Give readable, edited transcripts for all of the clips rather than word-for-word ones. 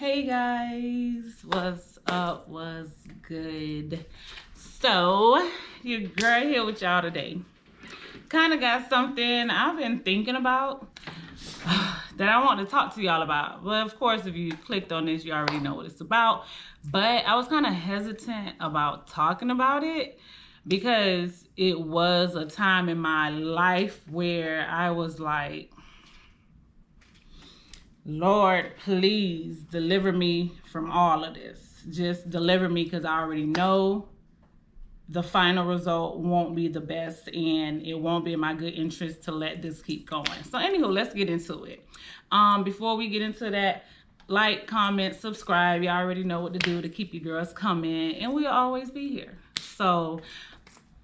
Hey guys, what's up? What's good? So, your girl here with y'all today. Kind of got something I've been thinking about that I want to talk to y'all about. Well, of course, if you clicked on this, you already know what it's about. But I was kind of hesitant about talking about it because it was a time in my life where I was like, Lord, please deliver me from all of this. Just deliver me, because I already know the final result won't be the best and it won't be in my good interest to let this keep going. So anywho, let's get into it. Before we get into that, like, comment, subscribe. You already know what to do to keep you girls coming, and we'll always be here. So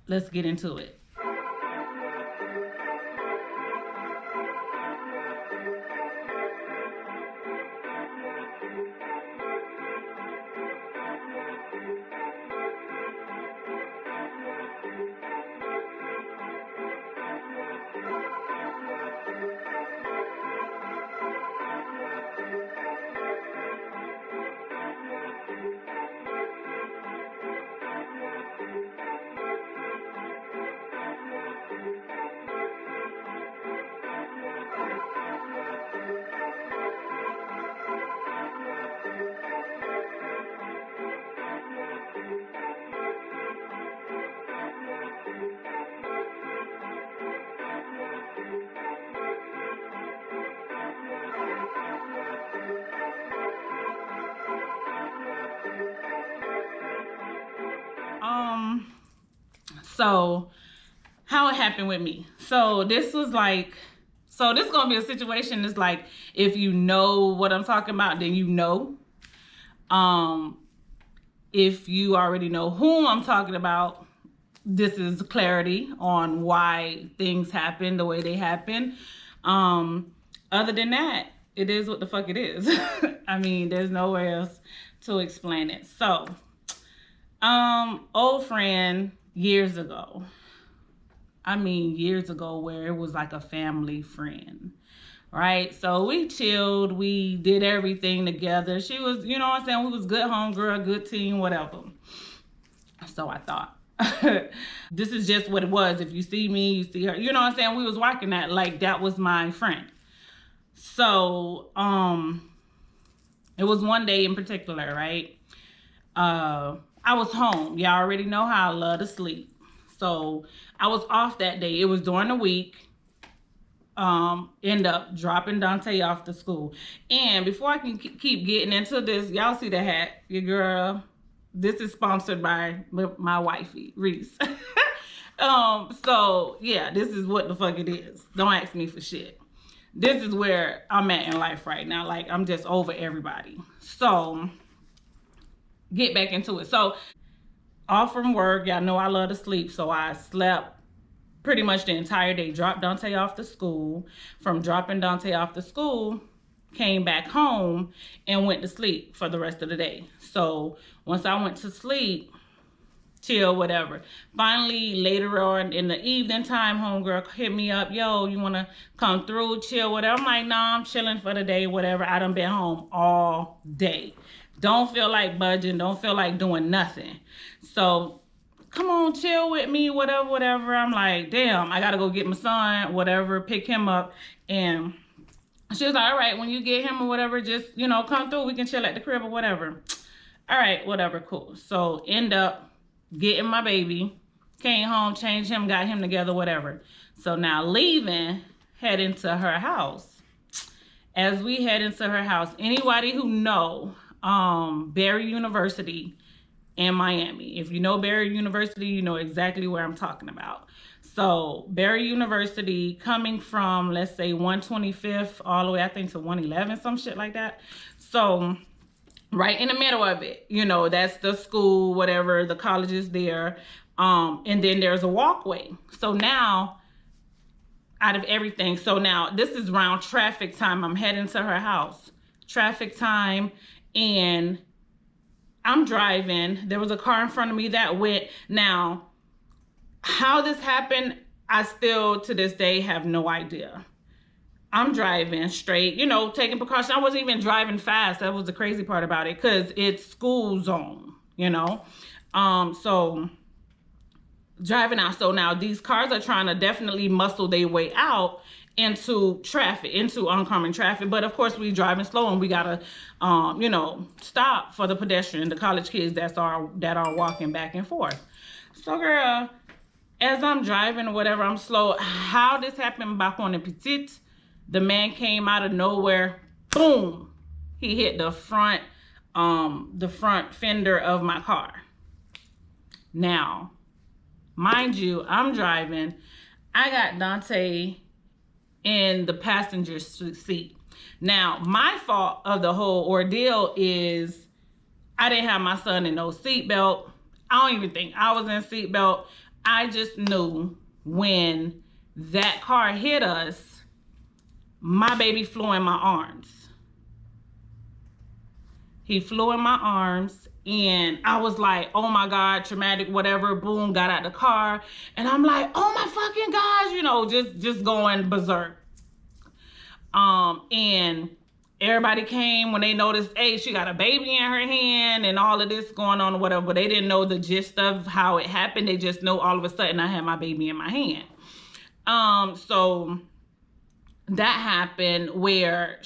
let's get into it. So how it happened with me. So this was like, so this is gonna be a situation that's like, if you know what I'm talking about, then you know. If you already know whom I'm talking about, this is clarity on why things happen the way they happen. Other than that, it is what the fuck it is. I mean, there's nowhere else to explain it. So, old friend years ago. I mean, years ago, where it was like a family friend, right? So we chilled, we did everything together. She was, you know what I'm saying? We was good homegirl, good team, whatever. So I thought. This is just what it was. If you see me, you see her. You know what I'm saying? We was rocking that like that was my friend. So, it was one day in particular, right? I was home. Y'all already know how I love to sleep. So I was off that day. It was during the week. End up dropping Dante off to school. And before I can keep getting into this, y'all see the hat, your girl. This is sponsored by my wifey, Reese. So yeah, this is what the fuck it is. Don't ask me for shit. This is where I'm at in life right now. Like, I'm just over everybody. So get back into it. So off from work, y'all know I love to sleep. So I slept pretty much the entire day. Dropped Dante off to school. From dropping Dante off to school, came back home and went to sleep for the rest of the day. So once I went to sleep, chill, whatever. Finally, later on in the evening time, homegirl hit me up. Yo, you want to come through, chill, whatever? I'm like, nah, I'm chilling for the day, whatever. I done been home all day. Don't feel like budging. Don't feel like doing nothing. So come on, chill with me, whatever, whatever. I'm like, damn, I got to go get my son, whatever, pick him up. And she was like, all right, when you get him or whatever, just, you know, come through. We can chill at the crib or whatever. All right, whatever, cool. So end up getting my baby, came home, changed him, got him together, whatever. So now leaving, heading to her house. As we head into her house, anybody who know Barry University in Miami, if you know Barry University, you know exactly where I'm talking about. So Barry University, coming from, let's say, 125th all the way, I think, to 111, some shit like that. So right in the middle of it, you know, that's the school, whatever, the college is there. And then there's a walkway. So now, out of everything, so now this is around traffic time. I'm heading to her house. Traffic time, and I'm driving. There was a car in front of me that went. Now, how this happened, I still, to this day, have no idea. I'm driving straight, you know, taking precautions. I wasn't even driving fast. That was the crazy part about it, because it's school zone, you know. So driving out. So now these cars are trying to definitely muscle their way out into traffic, into oncoming traffic. But of course, we driving slow, and we gotta, you know, stop for the pedestrian, the college kids that are walking back and forth. So, girl, as I'm driving or whatever, I'm slow. How this happened back on the petite, the man came out of nowhere. Boom! He hit the front fender of my car. Now, mind you, I'm driving. I got Dante in the passenger seat. Now, my fault of the whole ordeal is I didn't have my son in no seatbelt. I don't even think I was in seatbelt. I just knew when that car hit us, my baby flew in my arms. He flew in my arms, and I was like, oh my God, traumatic, whatever. Boom, got out the car. And I'm like, oh my fucking gosh, you know, just going berserk. And everybody came when they noticed, hey, she got a baby in her hand and all of this going on or whatever. But they didn't know the gist of how it happened. They just know all of a sudden I had my baby in my hand. So that happened where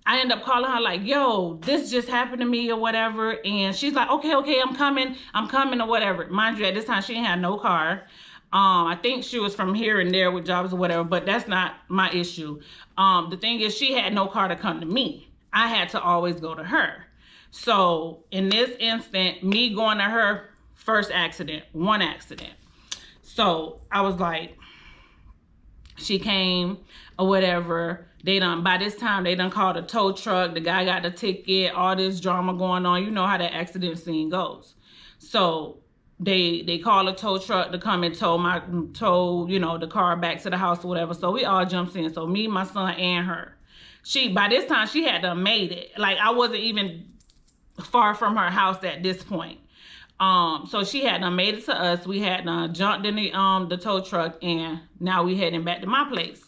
I end up calling her like, yo, this just happened to me or whatever. And she's like, okay, I'm coming or whatever. Mind you, at this time, she ain't had no car. I think she was from here and there with jobs or whatever, but that's not my issue. The thing is, she had no car to come to me. I had to always go to her. So in this instant, me going to her, one accident. So I was like, she came or whatever. By this time, they done called a tow truck. The guy got the ticket, all this drama going on. You know how that accident scene goes. So they call a tow truck to come and tow, you know, the car back to the house or whatever. So we all jumps in. So me, my son, and her. By this time, she had to have made it. Like, I wasn't even far from her house at this point. So she had done made it to us. We had jumped in the tow truck, and now we heading back to my place.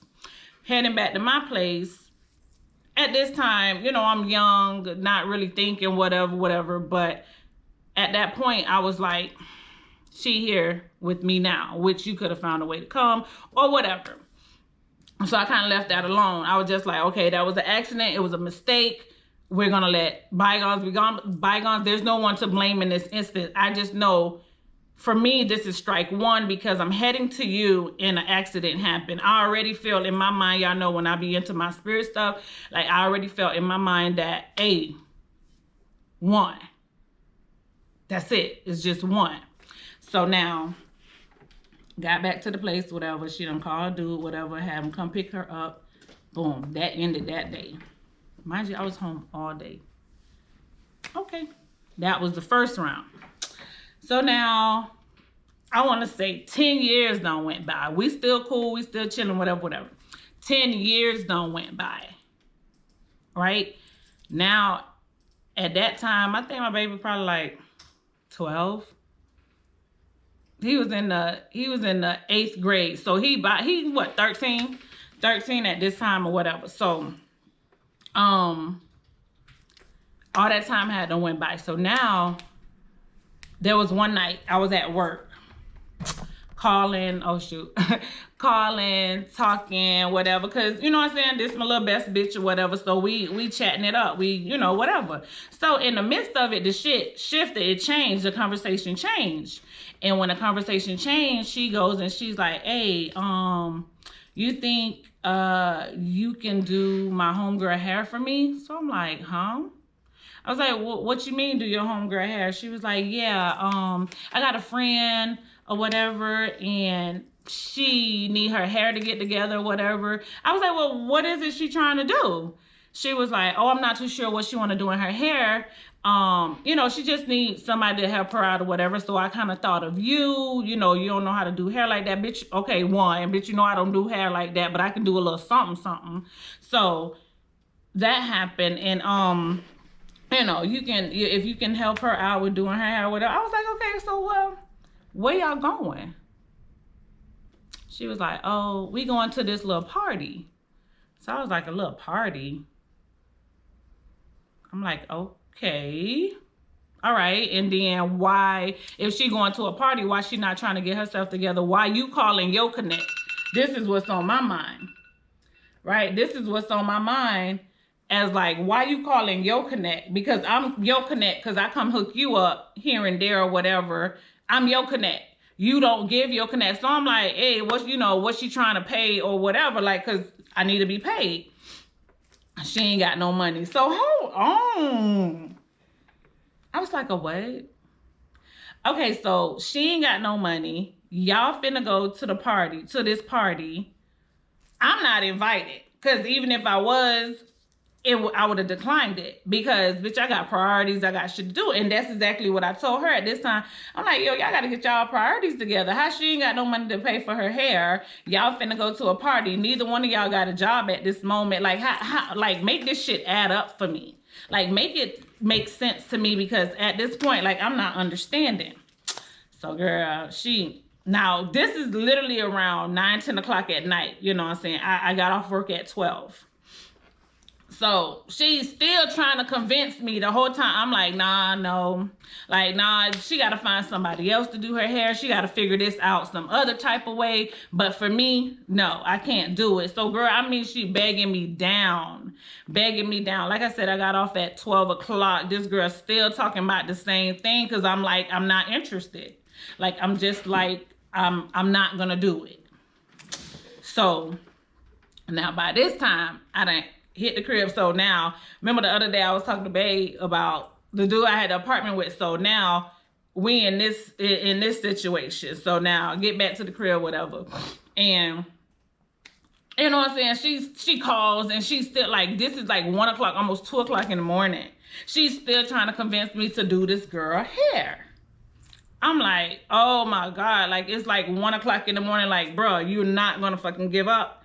At this time, you know, I'm young, not really thinking whatever. But at that point, I was like, she here with me now, which you could have found a way to come or whatever. So I kind of left that alone. I was just like, okay, that was an accident. It was a mistake. We're going to let bygones be bygones. There's no one to blame in this instance. I just know, for me, this is strike one, because I'm heading to you and an accident happened. I already feel in my mind, y'all know when I be into my spirit stuff, like I already felt in my mind that, hey, one. That's it. It's just one. So now, got back to the place, whatever. She done called dude, whatever, have him come pick her up. Boom. That ended that day. Mind you, I was home all day. Okay. That was the first round. So now, I want to say 10 years done went by. We still cool. We still chilling, whatever. 10 years done went by. Right? Now, at that time, I think my baby probably like 12. He was in the 8th grade. So he what, 13? 13 at this time or whatever. So all that time had to went by. So now there was one night I was at work calling, calling, talking, whatever, because you know what I'm saying, this is my little best bitch or whatever. So we chatting it up, we, you know, whatever. So in the midst of it, the shit shifted, it changed, the conversation changed. And when the conversation changed, she goes and she's like, hey, you think you can do my homegirl hair for me? So I'm like, huh? I was like, what you mean do your homegirl hair? She was like, yeah, I got a friend or whatever, and she need her hair to get together or whatever. I was like, well, what is it she trying to do? She was like, oh, I'm not too sure what she want to do in her hair. You know, she just needs somebody to help her out or whatever. So I kind of thought of you. You know, you don't know how to do hair like that, bitch. Okay, one, bitch, you know I don't do hair like that, but I can do a little something. So that happened, and you know, if you can help her out with doing her hair or whatever. I was like, okay, so where y'all going? She was like, oh, we going to this little party. So I was like, a little party? I'm like, okay. All right. And then why, if she going to a party, why she not trying to get herself together? Why you calling your connect? This is what's on my mind, right? This is what's on my mind as like, why you calling your connect? Because I'm your connect because I come hook you up here and there or whatever. I'm your connect. You don't give your connect. So I'm like, hey, what's she trying to pay or whatever? Like, because I need to be paid. She ain't got no money. So hold on. I was like, a what? Okay, so she ain't got no money. Y'all finna go to the party, to this party. I'm not invited. Because even if I was, I would have declined it. Because, bitch, I got priorities. I got shit to do. And that's exactly what I told her at this time. I'm like, yo, y'all got to get y'all priorities together. How she ain't got no money to pay for her hair? Y'all finna go to a party. Neither one of y'all got a job at this moment. Like, like, make this shit add up for me. Like, make it make sense to me. Because at this point, like, I'm not understanding. So, girl, now, this is literally around 9, 10 o'clock at night. You know what I'm saying? I got off work at 12. So she's still trying to convince me the whole time. I'm like, nah, no. Like, nah, she got to find somebody else to do her hair. She got to figure this out some other type of way. But for me, no, I can't do it. So, girl, I mean, she begging me down. Begging me down. Like I said, I got off at 12 o'clock. This girl still talking about the same thing because I'm like, I'm not interested. Like, I'm just like, I'm not going to do it. So, now by this time, I done hit the crib. So now, remember the other day I was talking to Babe about the dude I had the apartment with. So now we in this situation. So now get back to the crib, whatever. And you know what I'm saying? She calls and she's still like, this is like 1 o'clock, almost 2 o'clock in the morning. She's still trying to convince me to do this girl hair. I'm like, oh my God. Like, it's like 1 o'clock in the morning. Like, bro, you're not going to fucking give up.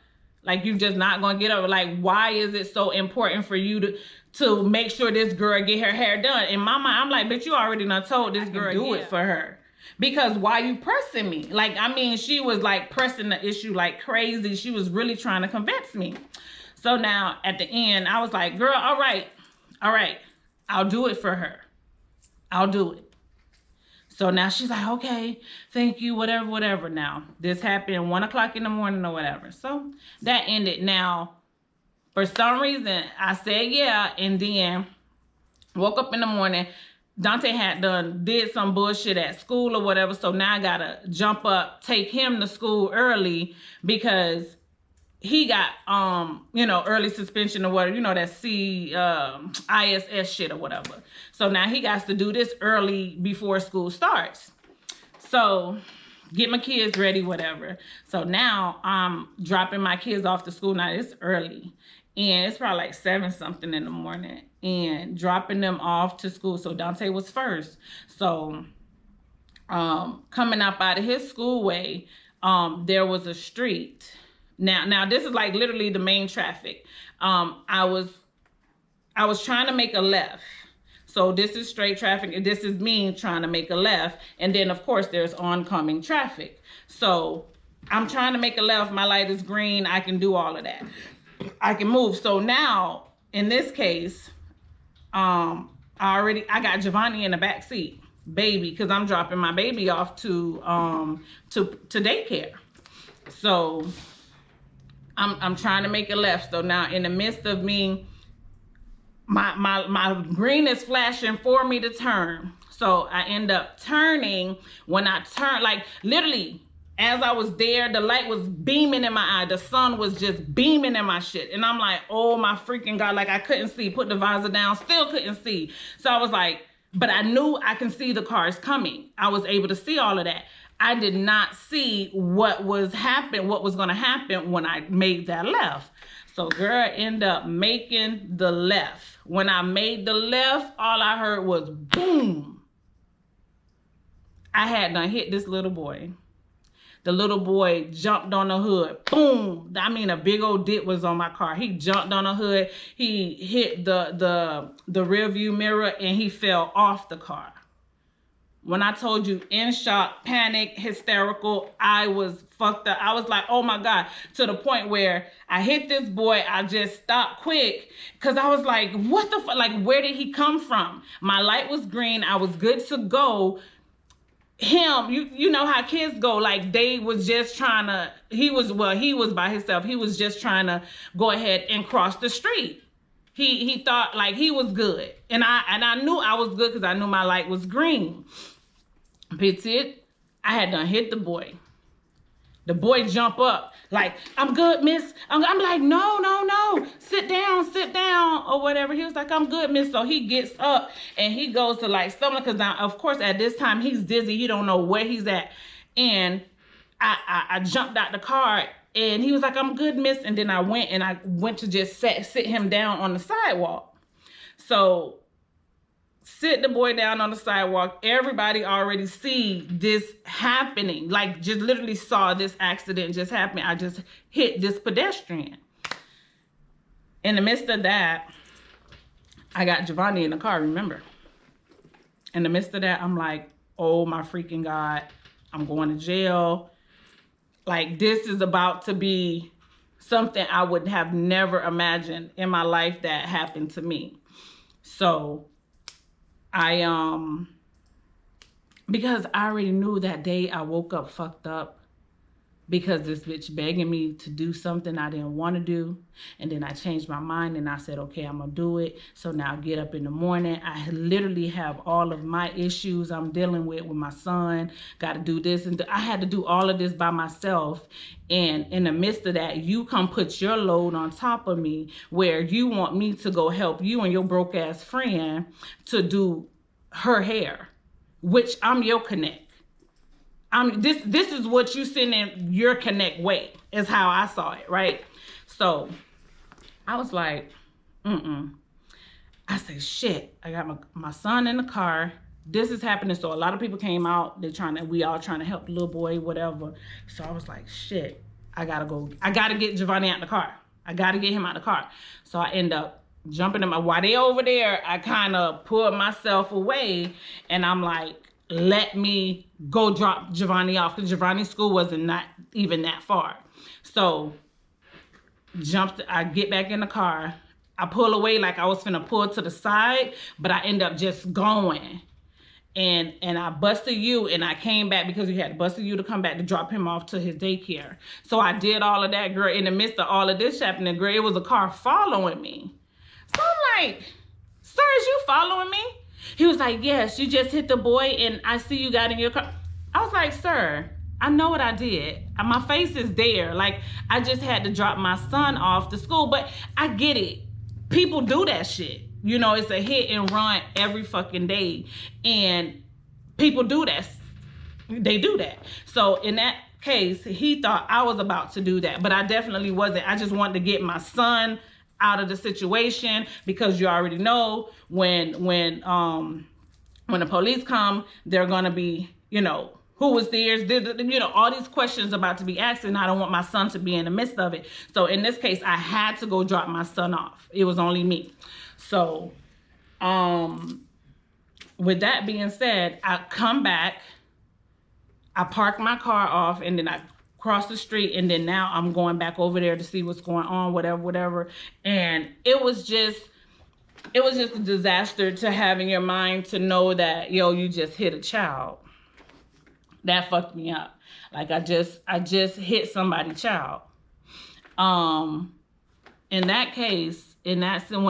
Like, you just not going to get up. Like, why is it so important for you to make sure this girl get her hair done? In my mind, I'm like, bitch, you already done told this girl do it for her. Because why you pressing me? Like, I mean, she was like pressing the issue like crazy. She was really trying to convince me. So now at the end, I was like, girl, all right. I'll do it for her. I'll do it. So now she's like, okay, thank you, whatever. Now, this happened 1 o'clock in the morning or whatever. So that ended. Now, for some reason, I said yeah, and then woke up in the morning. Dante had did some bullshit at school or whatever. So now I got to jump up, take him to school early because he got, early suspension or whatever, that ISS shit or whatever. So now he got to do this early before school starts. So get my kids ready, whatever. So now I'm dropping my kids off to school. Now it's early and it's probably like 7 something in the morning and dropping them off to school. So Dante was first. So coming up out of his school way, there was a street. Now this is like literally the main traffic. I was trying to make a left. So this is straight traffic. This is me trying to make a left. And then of course there's oncoming traffic. So I'm trying to make a left. My light is green. I can do all of that. I can move. So now in this case, I got Giovanni in the back seat, baby, because I'm dropping my baby off to daycare. So I'm trying to make a left. So now in the midst of me, my green is flashing for me to turn. So I end up turning. When I turn, like literally as I was there, the light was beaming in my eye. The sun was just beaming in my shit. And I'm like, oh my freaking God, like I couldn't see, put the visor down, still couldn't see. So I was like, but I knew I can see the cars coming. I was able to see all of that. I did not see what was going to happen when I made that left. So girl ended up making the left. When I made the left, all I heard was boom. I had done hit this little boy. The little boy jumped on the hood. Boom. I mean, a big old dip was on my car. He jumped on the hood. He hit the rear view mirror and he fell off the car. When I told you, in shock, panic, hysterical, I was fucked up. I was like, oh my God, to the point where I hit this boy. I just stopped quick because I was like, what the fuck? Like, where did he come from? My light was green. I was good to go. Him, you know how kids go, like they was just trying to, he was by himself. He was just trying to go ahead and cross the street. He thought like he was good. And I knew I was good because I knew my light was green. That's it. I had done hit the boy. The boy jump up like, I'm good, miss. I'm like, no. Sit down, or whatever. He was like, I'm good, miss. So he gets up and he goes to like stomach, because now, of course, at this time, he's dizzy. He don't know where he's at. And I jumped out the car and he was like, I'm good, miss. And then I went to just sit him down on the sidewalk. So sit the boy down on the sidewalk. Everybody already see this happening. Like, just literally saw this accident just happen. I just hit this pedestrian. In the midst of that, I got Giovanni in the car, remember? In the midst of that, I'm like, oh my freaking God, I'm going to jail. Like, this is about to be something I would have never imagined in my life that happened to me. So because I already knew that day I woke up fucked up because this bitch begging me to do something I didn't want to do. And then I changed my mind and I said, okay, I'm going to do it. So now I get up in the morning. I literally have all of my issues I'm dealing with my son. Got to do this. And I had to do all of this by myself. And in the midst of that, you come put your load on top of me where you want me to go help you and your broke ass friend to do her hair, which I'm your connect. This is what you send in your connect way, is how I saw it, right? So I was like, I said, shit, I got my son in the car. This is happening. So a lot of people came out. We all trying to help the little boy, whatever. So I was like, shit, I gotta get Giovanni out the car. I gotta get him out the car. So I end up jumping in while they over there, I kind of pulled myself away and I'm like, let me go drop Giovanni off, because Giovanni's school wasn't not even that far. So I get back in the car. I pull away like I was finna pull to the side, but I end up just going. And I busted you and I came back because you had busted you to come back to drop him off to his daycare. So I did all of that, girl. In the midst of all of this happening, girl, it was a car following me. So I'm like, sir, is you following me? He was like, yes, you just hit the boy and I see you got in your car. I was like, sir, I know what I did. My face is there. Like, I just had to drop my son off to school, but I get it. People do that shit. You know, it's a hit and run every fucking day. And people do that. They do that. So in that case, he thought I was about to do that, but I definitely wasn't. I just wanted to get my son out of the situation, because you already know when the police come, they're gonna be, you know, who was there, you know, all these questions about to be asked, and I don't want my son to be in the midst of it. So in this case, I had to go drop my son off. It was only me. So with that being said, I come back, I park my car off, and then I cross the street, and then now I'm going back over there to see what's going on, whatever. And it was just a disaster to have in your mind to know that, yo, you just hit a child. That fucked me up. Like, I just hit somebody's child. In that case, when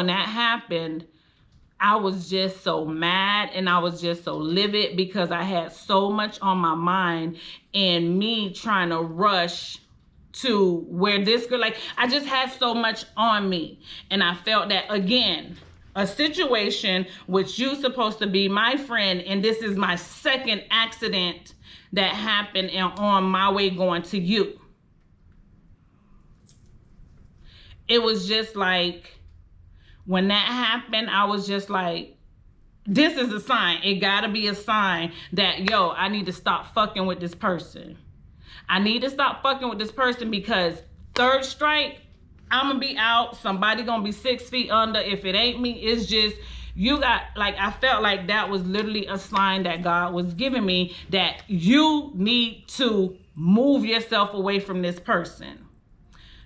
that happened, I was just so mad and I was just so livid because I had so much on my mind, and me trying to rush to where this girl, like, I just had so much on me. And I felt that, again, a situation which you supposed to be my friend, and this is my second accident that happened and on my way going to you. It was just like, when that happened, I was just like, this is a sign. It gotta be a sign that, yo, I need to stop fucking with this person. I need to stop fucking with this person, because third strike, I'm gonna be out. Somebody gonna be 6 feet under. If it ain't me, it's just, You got, like, I felt like that was literally a sign that God was giving me, that you need to move yourself away from this person.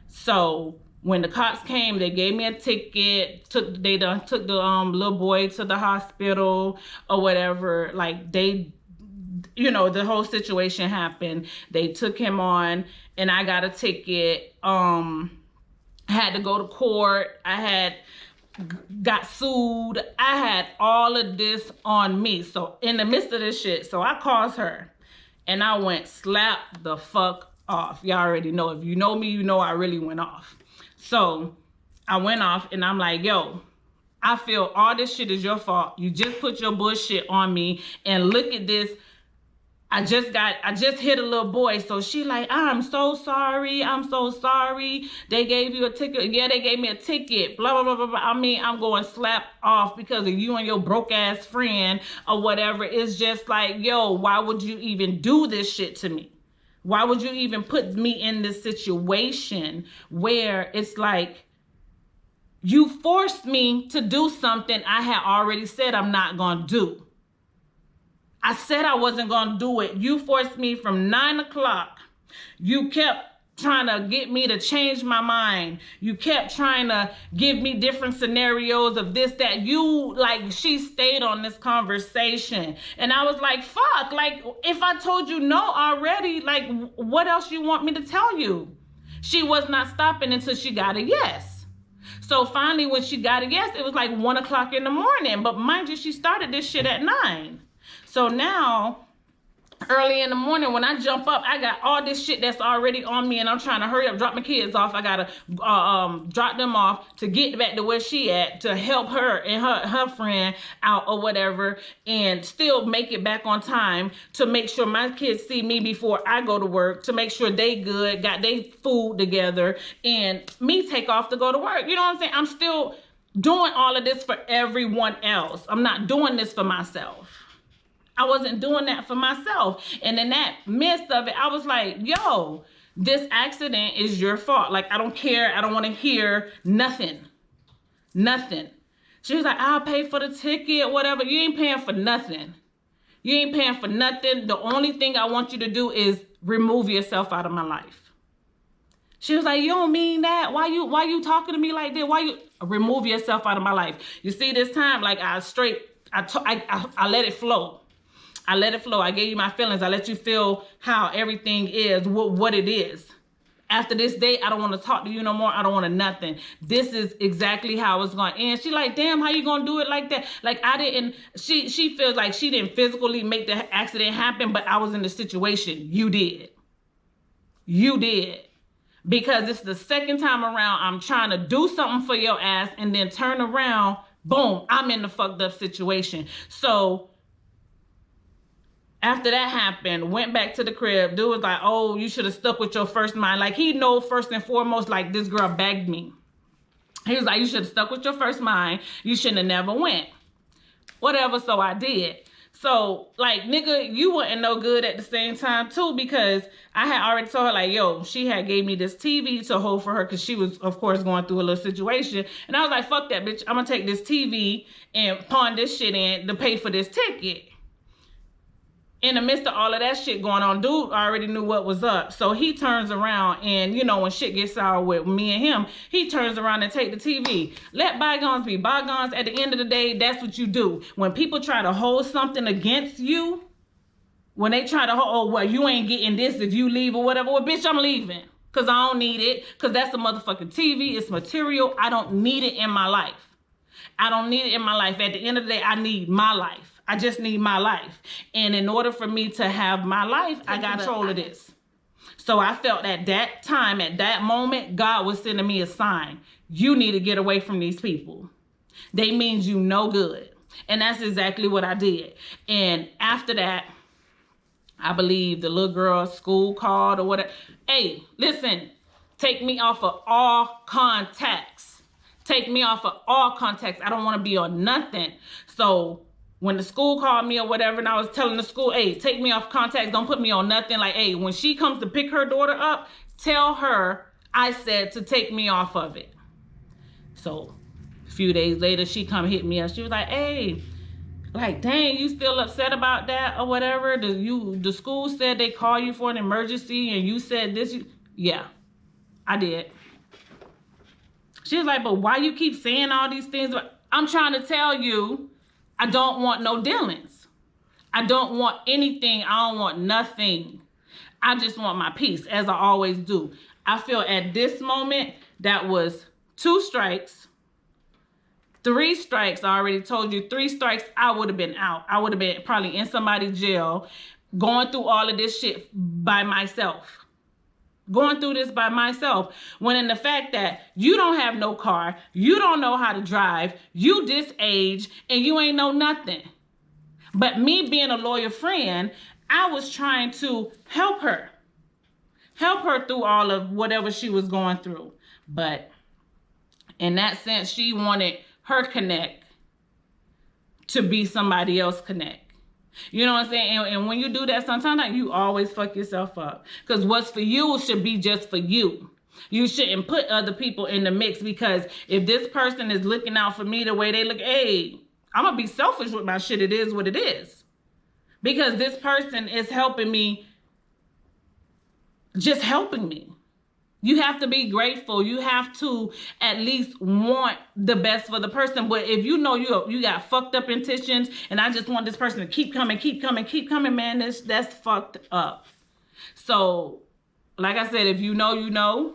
So when the cops came, they gave me a ticket. They took the little boy to the hospital or whatever. Like, they, you know, the whole situation happened. They took him on, and I got a ticket. Had to go to court. I had got sued. I had all of this on me. So in the midst of this shit, so I called her and I went slap the fuck off. Y'all already know. If you know me, you know I really went off. So I went off and I'm like, yo, I feel all this shit is your fault. You just put your bullshit on me, and look at this. I just hit a little boy. So she like, I'm so sorry. I'm so sorry. They gave you a ticket. Yeah, they gave me a ticket. Blah, blah, blah, blah, blah. I mean, I'm going slap off because of you and your broke ass friend or whatever. It's just like, yo, why would you even do this shit to me? Why would you even put me in this situation where it's like, you forced me to do something I had already said I'm not going to do. I said I wasn't going to do it. You forced me from 9 o'clock. You kept trying to get me to change my mind. You kept trying to give me different scenarios of this, that. You, like, she stayed on this conversation. And I was like, fuck, like, if I told you no already, like, what else you want me to tell you? She was not stopping until she got a yes. So finally, when she got a yes, it was like 1 o'clock in the morning. But mind you, she started this shit at 9. So now, early in the morning, when I jump up, I got all this shit that's already on me, and I'm trying to hurry up, drop my kids off. I gotta drop them off to get back to where she at, to help her and her friend out or whatever, and still make it back on time, to make sure my kids see me before I go to work, to make sure they good, got their food together, and me take off to go to work. You know what I'm saying? I'm still doing all of this for everyone else. I'm not doing this for myself. I wasn't doing that for myself. And in that midst of it, I was like, yo, this accident is your fault. Like, I don't care. I don't want to hear nothing. Nothing. She was like, I'll pay for the ticket, whatever. You ain't paying for nothing. You ain't paying for nothing. The only thing I want you to do is remove yourself out of my life. She was like, you don't mean that? Why you talking to me like that? Why you remove yourself out of my life? You see, this time, like, I let it flow. I let it flow. I gave you my feelings. I let you feel how everything is, what it is. After this day, I don't want to talk to you no more. I don't want to nothing. This is exactly how it's going to end. She like, damn, how you going to do it like that? Like, I didn't, she feels like she didn't physically make the accident happen, but I was in the situation. You did. You did. Because it's the second time around I'm trying to do something for your ass, and then turn around, boom, I'm in the fucked up situation. So after that happened, went back to the crib. Dude was like, oh, you should have stuck with your first mind. Like, he know first and foremost, like, this girl begged me. He was like, you should have stuck with your first mind. You shouldn't have never went. Whatever, so I did. So, like, nigga, you wasn't no good at the same time, too, because I had already told her, like, yo, she had gave me this TV to hold for her because she was, of course, going through a little situation. And I was like, fuck that, bitch. I'm going to take this TV and pawn this shit in to pay for this ticket. In the midst of all of that shit going on, dude already knew what was up. So he turns around and, you know, when shit gets sour with me and him, he turns around and take the TV. Let bygones be bygones. At the end of the day, that's what you do. When people try to hold something against you, when they try to hold, oh, well, you ain't getting this if you leave or whatever. Well, bitch, I'm leaving because I don't need it, because that's a motherfucking TV. It's material. I don't need it in my life. I don't need it in my life. At the end of the day, I need my life. I just need my life. And in order for me to have my life, I got control of this. So I felt at that time, at that moment, God was sending me a sign. You need to get away from these people. They means you no good. And that's exactly what I did. And after that, I believe the little girl's school called or whatever. Hey, listen, take me off of all contacts. Take me off of all contacts. I don't want to be on nothing. So when the school called me or whatever, and I was telling the school, hey, take me off contacts, don't put me on nothing. Like, hey, when she comes to pick her daughter up, tell her I said to take me off of it. So A few days later, she come hit me up. She was like, hey, like, dang, you still upset about that or whatever? The school said they call you for an emergency and you said this. Yeah, I did. She was like, but why you keep saying all these things? I'm trying to tell you, I don't want no dealings. I don't want anything. I don't want nothing. I just want my peace, as I always do. I feel at this moment, that was 2 strikes. 3 strikes, I already told you. 3 strikes, I would have been out. I would have been probably in somebody's jail, going through all of this shit by myself. Going through this by myself. When in the fact that you don't have no car, you don't know how to drive, you this age, and you ain't know nothing. But me being a loyal friend, I was trying to help her. Help her through all of whatever she was going through. But in that sense, she wanted her connect to be somebody else connect. You know what I'm saying? And when you do that, sometimes you always fuck yourself up. Because what's for you should be just for you. You shouldn't put other people in the mix, because if this person is looking out for me the way they look, hey, I'm going to be selfish with my shit. It is what it is. Because this person is helping me, just helping me. You have to be grateful. You have to at least want the best for the person. But if you know you got fucked up intentions and I just want this person to keep coming, man, that's fucked up. So, like I said, if you know, you know.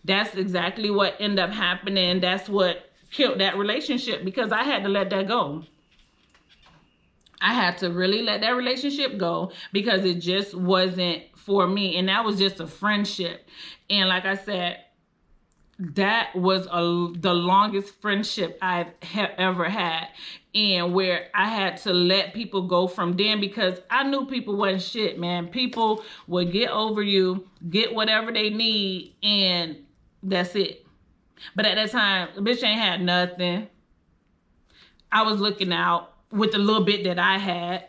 That's exactly what ended up happening. That's what killed that relationship, because I had to let that go. I had to really let that relationship go because it just wasn't for me. And that was just a friendship. And like I said, that was the longest friendship I've ever had. And where I had to let people go from then, because I knew people wasn't shit, man. People would get over you, get whatever they need, and that's it. But at that time, the bitch ain't had nothing. I was looking out with the little bit that I had.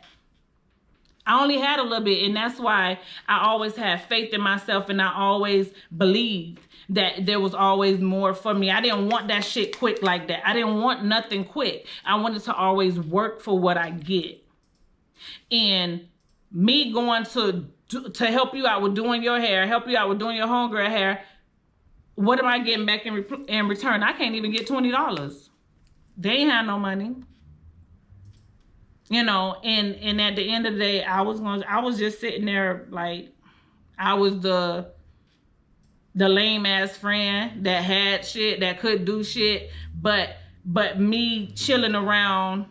I only had a little bit, and that's why I always had faith in myself, and I always believed that there was always more for me. I didn't want that shit quick like that. I didn't want nothing quick. I wanted to always work for what I get. And me going to help you out with doing your hair, help you out with doing your homegirl hair, what am I getting back in return? I can't even get $20. They ain't have no money. You know, and at the end of the day, I was just sitting there like I was the lame ass friend that had shit, that could do shit, but me chilling around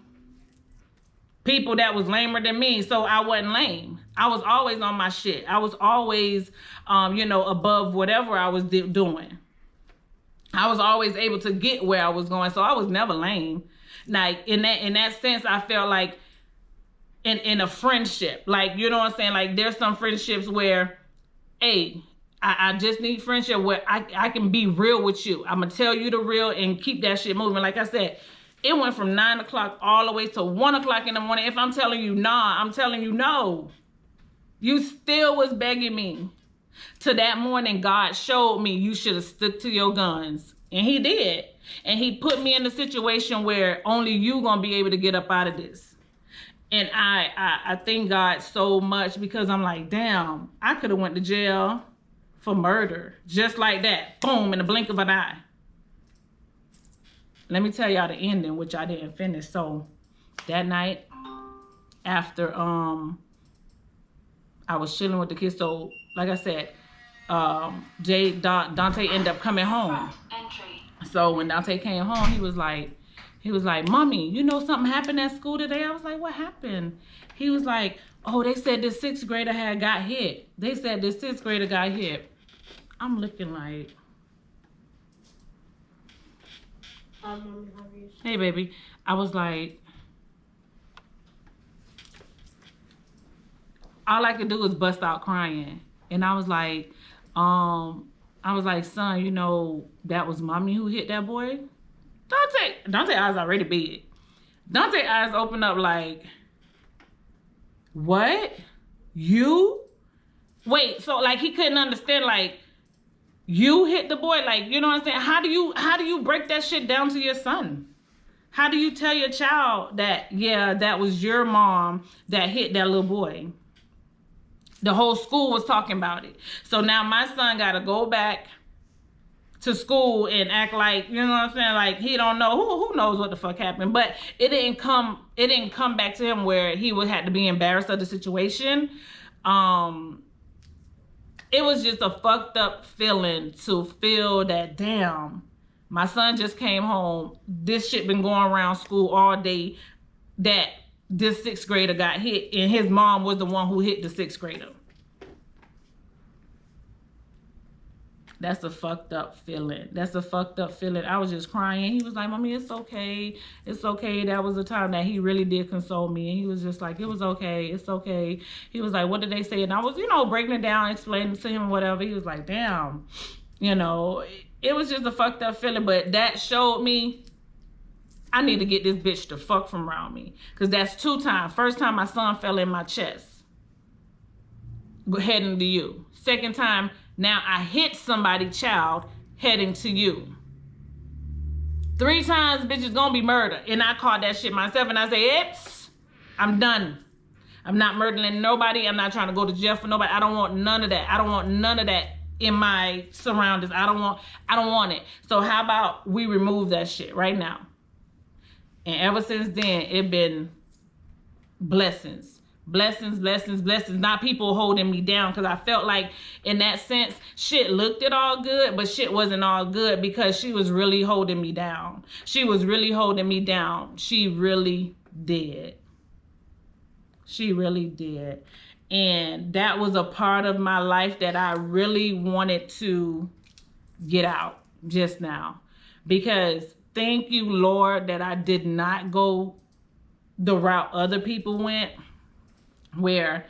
people that was lamer than me, so I wasn't lame. I was always on my shit. I was always, above whatever I was doing. I was always able to get where I was going, so I was never lame. Like in that sense, I felt like in a friendship, like, you know what I'm saying? Like there's some friendships where, hey, I just need friendship where I can be real with you. I'm gonna tell you the real and keep that shit moving. Like I said, it went from 9 o'clock all the way to 1 o'clock in the morning. If I'm telling you nah, I'm telling you no. You still was begging me. To that morning, God showed me you should have stuck to your guns. And he did. And he put me in a situation where only you gonna be able to get up out of this. And I thank God so much, because I'm like, damn, I could have went to jail for murder. Just like that. Boom, in the blink of an eye. Let me tell y'all the ending, which I didn't finish. So that night, after I was chilling with the kids, so like I said, Dante ended up coming home. So when Dante came home, he was like, Mommy, you know something happened at school today? I was like, what happened? He was like, oh, they said this 6th grader got hit. They said this 6th grader got hit. I'm looking like, hey, baby. I was like, all I could do was bust out crying. And I was like, son, you know, that was Mommy who hit that boy? Dante eyes already big. Dante eyes opened up like, what? You? Wait, so like he couldn't understand, like, You hit the boy, like, you know what I'm saying? How do you break that shit down to your son? How do you tell your child that, yeah, that was your mom that hit that little boy? The whole school was talking about it. So now my son got to go back to school and act like, you know what I'm saying? Like he don't know, who knows what the fuck happened. But it didn't come back to him where he would have to be embarrassed of the situation. It was just a fucked up feeling to feel that, damn, my son just came home. This shit been going around school all day that this 6th grader got hit and his mom was the one who hit the 6th grader. That's a fucked up feeling. That's a fucked up feeling. I was just crying. He was like, Mommy, it's okay. It's okay. That was a time that he really did console me. And he was just like, it was okay. It's okay. He was like, what did they say? And I was, breaking it down, explaining to him whatever. He was like, damn, it was just a fucked up feeling. But that showed me I need to get this bitch the fuck from around me. Because that's 2 times. First time my son fell in my chest. Heading to you. Second time, now I hit somebody's child heading to you. 3 times, bitch, is gonna be murder. And I caught that shit myself and I say, oops, I'm done. I'm not murdering nobody. I'm not trying to go to jail for nobody. I don't want none of that. I don't want none of that in my surroundings. I don't want it. So how about we remove that shit right now? And ever since then, it been blessings. Blessings, blessings, blessings. Not people holding me down, because I felt like in that sense, shit looked it all good, but shit wasn't all good because she was really holding me down. She was really holding me down. She really did. She really did. And that was a part of my life that I really wanted to get out just now. Because thank you, Lord, that I did not go the route other people went, where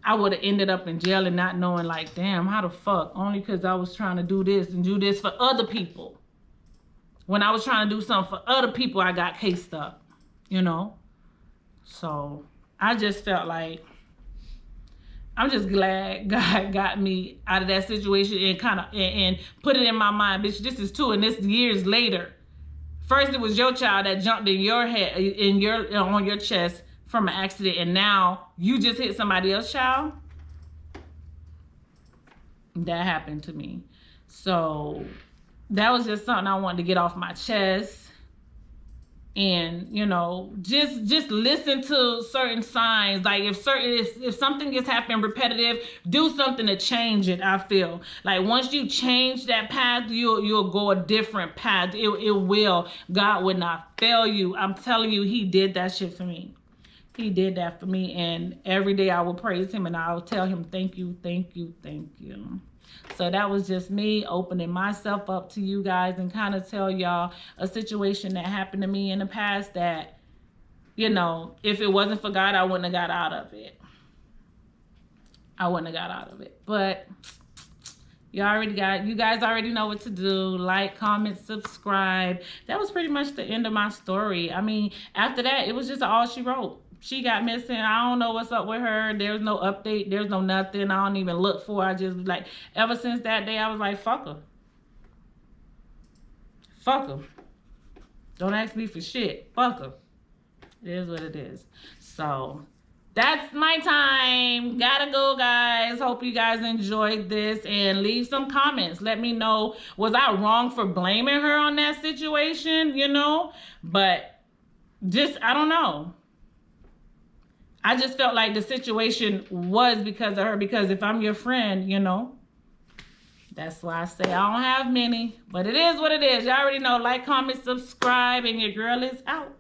I would have ended up in jail and not knowing, like, damn, how the fuck? Only because I was trying to do this and do this for other people. When I was trying to do something for other people, I got cased up, So I just felt like, I'm just glad God got me out of that situation and kind of and put it in my mind, bitch, this is 2 and this years later. First, it was your child that jumped in your head, on your chest from an accident, and now you just hit somebody else's child. That happened to me. So that was just something I wanted to get off my chest. And, just listen to certain signs. Like if something is happening repetitive, do something to change it, I feel. Like once you change that path, you'll go a different path. It will. God would not fail you. I'm telling you, he did that shit for me. He did that for me. And every day I will praise him and I will tell him, thank you, thank you, thank you. So that was just me opening myself up to you guys and kind of tell y'all a situation that happened to me in the past that, if it wasn't for God, I wouldn't have got out of it. I wouldn't have got out of it. But you guys already know what to do. Like, comment, subscribe. That was pretty much the end of my story. I mean, after that, it was just all she wrote. She got missing. I don't know what's up with her. There's no update. There's no nothing. I don't even look for her. I just like, ever since that day, I was like, fuck her. Fuck her. Don't ask me for shit. Fuck her. It is what it is. So that's my time. Gotta go, guys. Hope you guys enjoyed this and leave some comments. Let me know, was I wrong for blaming her on that situation? But just, I don't know. I just felt like the situation was because of her, because if I'm your friend, that's why I say I don't have many, but it is what it is. Y'all already know. Like, comment, subscribe, and your girl is out.